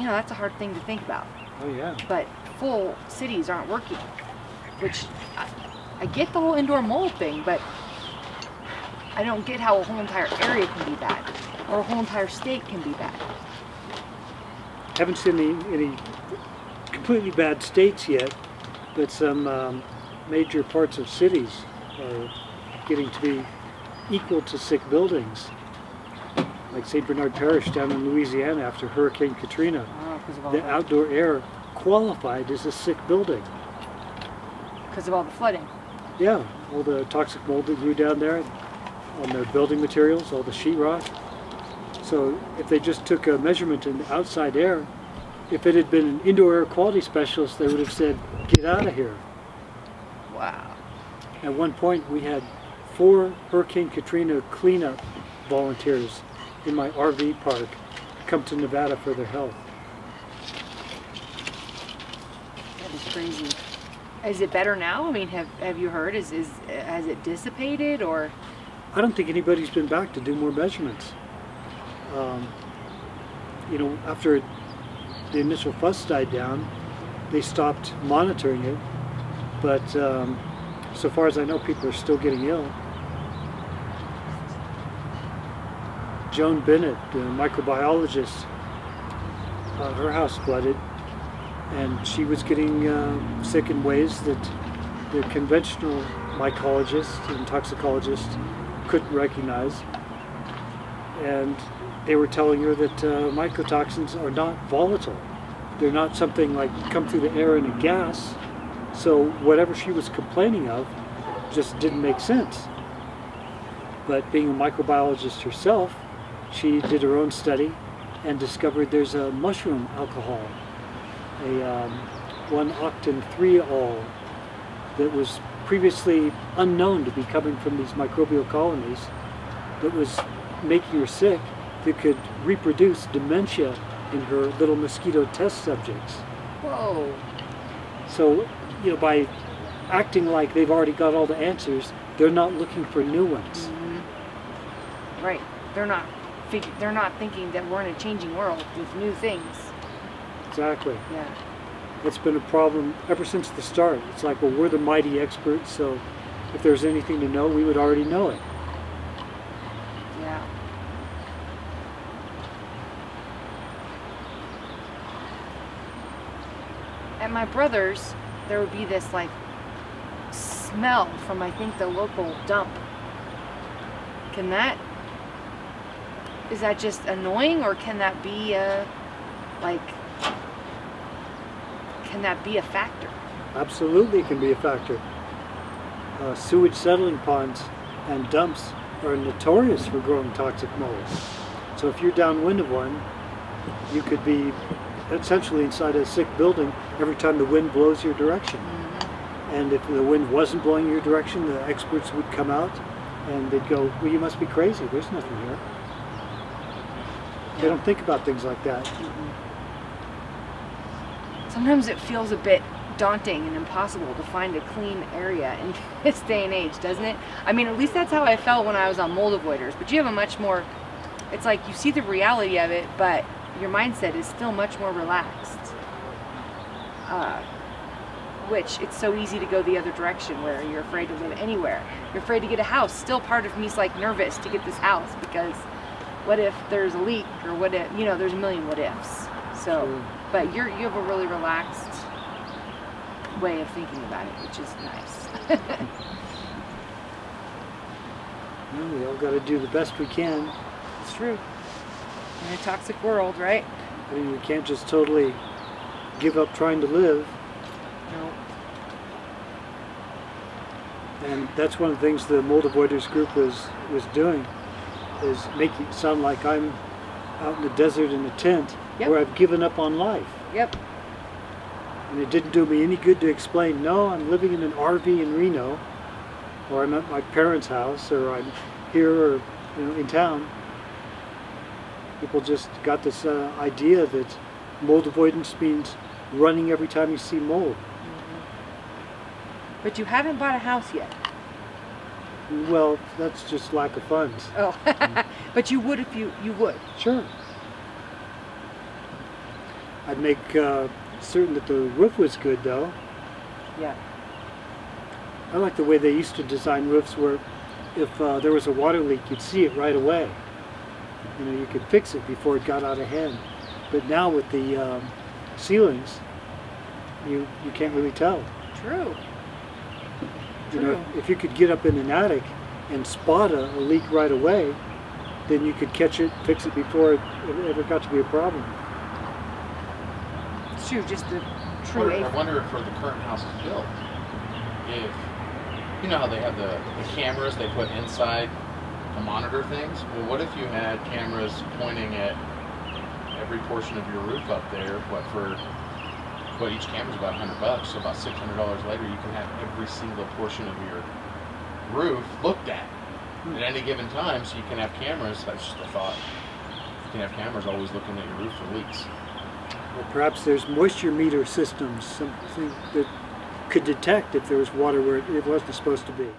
that's a hard thing to think about. Oh yeah. But full cities aren't working, which I get the whole indoor mold thing, but I don't get how a whole entire area can be bad, or a whole entire state can be bad. Haven't seen any completely bad states yet, but some major parts of cities are getting to be equal to sick buildings. Like St. Bernard Parish down in Louisiana after Hurricane Katrina, the outdoor air qualified as a sick building. Because of all the flooding. Yeah, all the toxic mold that grew down there on their building materials, all the sheetrock. So if they just took a measurement in the outside air, if it had been an indoor air quality specialist, they would have said, get out of here. Wow. At one point we had 4 Hurricane Katrina cleanup volunteers in my RV park come to Nevada for their health. That is crazy. Is it better now? I mean, have you heard? Has it dissipated, or? I don't think anybody's been back to do more measurements. After the initial fuss died down, they stopped monitoring it. But so far as I know, people are still getting ill. Joan Bennett, the microbiologist, her house flooded, and she was getting sick in ways that the conventional mycologists and toxicologists couldn't recognize. And they were telling her that mycotoxins are not volatile. They're not something like come through the air in a gas. So whatever she was complaining of just didn't make sense. But being a microbiologist herself, she did her own study and discovered there's a mushroom alcohol, a 1-octan-3-ol, that was previously unknown to be coming from these microbial colonies, that was making her sick, that could reproduce dementia in her little mosquito test subjects. Whoa. So, by acting like they've already got all the answers, they're not looking for new ones. Mm-hmm. Right. They're not thinking that we're in a changing world with new things. Exactly. Yeah. It's been a problem ever since the start. It's like, well, we're the mighty experts, so if there's anything to know, we would already know it. Yeah. At my brother's, there would be this smell from, I think, the local dump. Is that just annoying, or can that be a factor? Absolutely, it can be a factor. Sewage settling ponds and dumps are notorious for growing toxic mold. So if you're downwind of one, you could be essentially inside a sick building every time the wind blows your direction. Mm-hmm. And if the wind wasn't blowing your direction, the experts would come out and they'd go, well, you must be crazy. There's nothing here. They don't think about things like that. Mm-hmm. Sometimes it feels a bit daunting and impossible to find a clean area in this day and age, doesn't it? I mean, at least that's how I felt when I was on mold avoiders. But you have a much more, it's like you see the reality of it, but your mindset is still much more relaxed. Which it's so easy to go the other direction, where you're afraid to live anywhere. You're afraid to get a house. Still part of me's nervous to get this house, because what if there's a leak, or what if, there's a million what ifs. So, Sure. But you have a really relaxed way of thinking about it, which is nice. Well, we all got to do the best we can. It's true. In a toxic world, right? I mean, we can't just totally give up trying to live. No. And that's one of the things the Mold Avoiders group was doing, is making it sound like I'm out in the desert in a tent, Yep. where I've given up on life. Yep. And it didn't do me any good to explain, no, I'm living in an RV in Reno, or I'm at my parents' house, or I'm here, or in town. People just got this idea that mold avoidance means running every time you see mold. But you haven't bought a house yet. Well, that's just lack of funds. Oh, but you would if you would. Sure. I'd make certain that the roof was good, though. Yeah. I like the way they used to design roofs where if there was a water leak, you'd see it right away. You know, you could fix it before it got out of hand. But now with the ceilings, you can't really tell. True. You know, if you could get up in an attic and spot a leak right away, then you could catch it, fix it before it ever got to be a problem. It's true, just the true. I wonder if for the current house is built, if you know how they have the cameras they put inside to monitor things. Well, what if you had cameras pointing at every portion of your roof up there? What each camera's about $100, so about $600 later, you can have every single portion of your roof looked at any given time, so you can have cameras. That's just a thought. You can have cameras always looking at your roof for leaks. Or perhaps there's moisture meter systems, something that could detect if there was water where it wasn't supposed to be.